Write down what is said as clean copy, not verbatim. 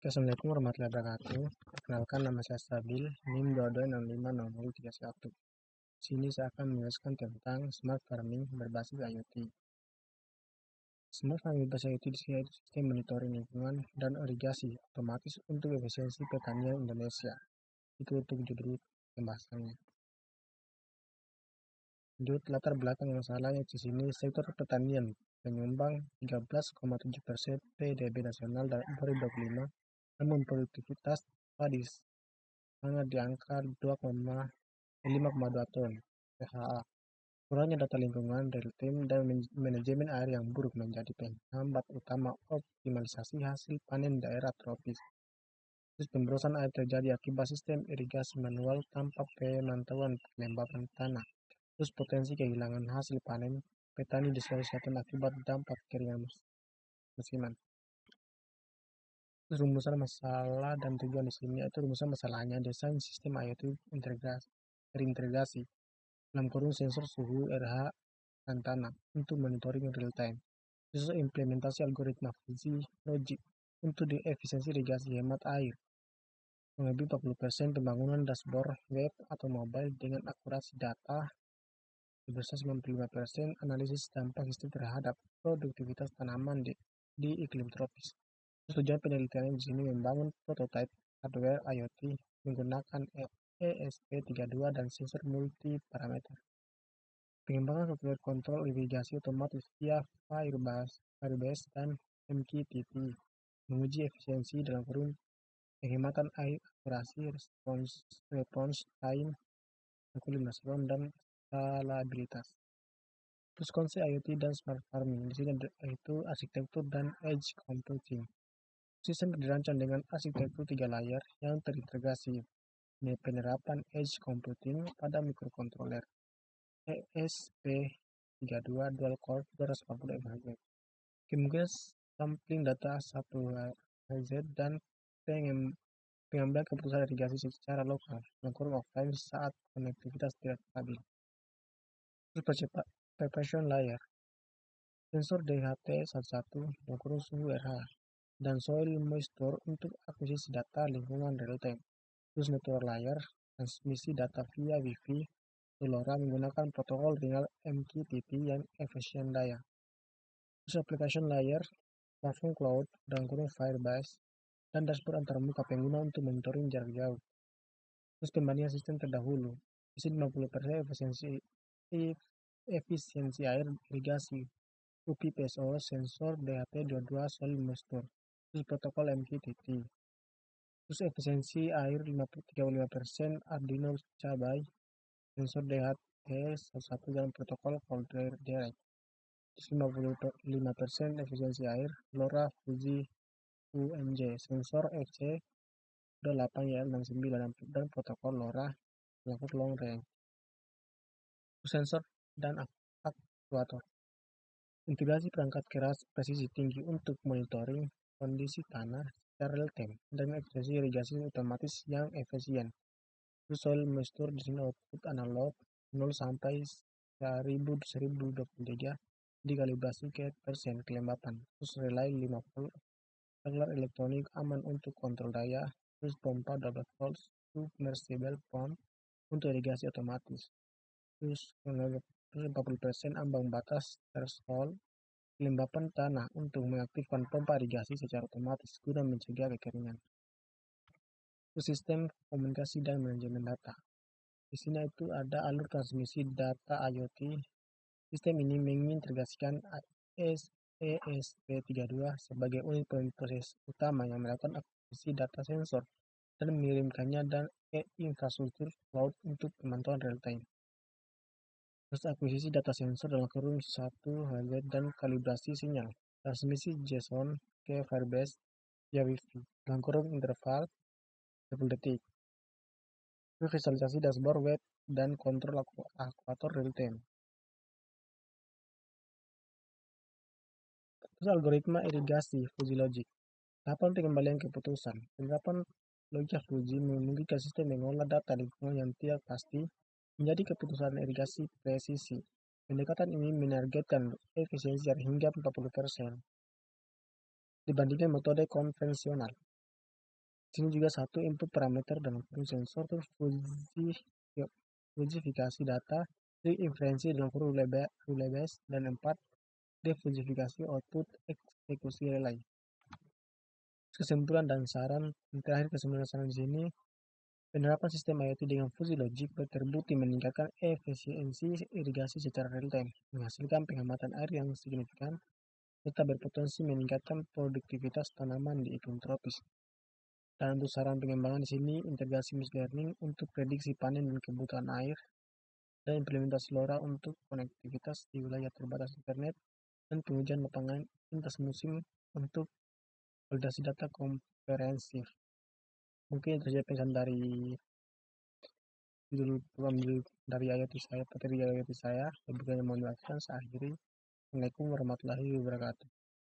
Assalamualaikum warahmatullahi wabarakatuh. Perkenalkan, nama saya Stabil, NIM 22650031. Sini saya akan menjelaskan tentang smart farming berbasis IoT. Smart farming berbasis IoT di sini yaitu sistem monitoring lingkungan dan irigasi otomatis untuk efisiensi pertanian Indonesia. Itu untuk judul pembahasannya. Lanjut, latar belakang masalahnya di sini sektor pertanian menyumbang 13,7% PDB nasional dari 2025, namun produktivitas padi sangat di angka 5,2 ton PHA. Kurangnya data lingkungan, real time, dan manajemen air yang buruk menjadi penghambat utama optimalisasi hasil panen daerah tropis. Terus pemborosan air terjadi akibat sistem irigasi manual tanpa pemantauan kelembapan tanah. Terus potensi kehilangan hasil panen petani di Sulawesi Selatan akibat dampak kekeringan musiman. Rumusan masalah dan tujuan di sini itu rumusan masalahnya desain sistem IoT terintegrasi dalam kurung sensor suhu, RH, dan tanah untuk monitoring real time. Khusus implementasi algoritma fuzzy logic untuk di efisiensi irigasi hemat air. Lebih 40% pembangunan dashboard web atau mobile dengan akurasi data sebesar 95% analisis dampak sistem terhadap produktivitas tanaman di iklim tropis. Tujuan penelitian di sini membangun prototipe hardware IoT menggunakan ESP32 dan sensor multi parameter. Pengembangan software kontrol irigasi otomatis via Firebase dan MQTT. Menguji efisiensi dalam kurun penghematan air, akurasi, response time, kalkulasi dan skalabilitas. Terus konsep IoT dan smart farming di sini itu arsitektur dan edge computing. Sistem dirancang dengan arsitektur 3 layar yang terintegrasi. Penerapan edge computing pada mikrokontroler ESP32 dual core 240 MHz. Kemungkinan sampling data 1 Hz dan pengambilan keputusan irigasi secara lokal yang kurang offline saat konektivitas tidak stabil. Terus percepat preparation layer. Sensor DHT11 yang kurang suhu RH dan soil moisture untuk akuisisi data lingkungan real time. Terus network layer, transmisi data via Wi-Fi, LoRa menggunakan protokol ringan MQTT yang efisien daya. Terus application layer, platform cloud, dan kurung Firebase, dan dashboard antarmuka pengguna untuk monitoring jarak jauh. Terus pembandingan sistem terdahulu, isi 50% efisiensi air irigasi, UPPSO, sensor DHT22 soil moisture, terus protokol MQTT. Terus efisiensi air 35% Arduino cabai, sensor DHT11 dan protokol control direct. Terus 55% efisiensi air LoRa Fuji UMJ, sensor FC28YL69 dan protokol LoRa Blackboard long range. Sensor dan aktuator. Integrasi perangkat keras presisi tinggi untuk monitoring kondisi tanah secara real time dan efisiensi irigasi otomatis yang efisien. Terus soil moisture di sini output analog 0 sampai 1023 dikalibrasi ke persen kelembapan. Terus relay 50 agar elektronik aman untuk kontrol daya. Terus pompa 12 volt submersible pump untuk irigasi otomatis. Terus 40% ambang batas threshold kelembapan tanah untuk mengaktifkan pompa irigasi secara otomatis guna mencegah kekeringan. Sistem komunikasi dan manajemen data. Di sini itu ada alur transmisi data IoT. Sistem ini mengintegrasikan ESP32 sebagai unit proses utama yang melakukan akuisisi data sensor dan mengirimkannya dan infrastruktur cloud untuk pemantauan real time. Terus akuisisi data sensor dalam kurung 1 Hz dan kalibrasi sinyal. Transmisi JSON ke Firebase via Wi-Fi dalam kurung interval 10 detik. Terus visualisasi dashboard web dan kontrol akuator real time. Terus algoritma irigasi Fuji Logic. Tahapan pengembalian keputusan. Penerapan logika Fuji memungkinkan sistem mengolah data lingkungan yang tidak pasti menjadi keputusan irigasi presisi. Pendekatan ini menargetkan efisiensi hingga 40% dibandingkan metode konvensional. Sini juga satu input parameter dalam kurung sensor, terus fujifikasi data, tiga inferensi dalam kurung relay base, dan 4 defujifikasi output eksekusi relay. Kesimpulan dan saran, yang terakhir kesimpulan dan saran di sini, penerapan sistem IoT dengan fuzzy logic terbukti meningkatkan efisiensi irigasi secara real time, menghasilkan penghematan air yang signifikan, serta berpotensi meningkatkan produktivitas tanaman di iklim tropis. Dan untuk saran pengembangan di sini, integrasi machine learning untuk prediksi panen dan kebutuhan air, dan implementasi LoRa untuk konektivitas di wilayah terbatas internet, dan pengujian lapangan lintas musim untuk validasi data komprehensif. Mungkin itu saja pesan dari judul pengambil dari IoT saya, materi IoT saya. Lebih banyak mohon maaf, saya akhiri. Assalamualaikum warahmatullahi wabarakatuh.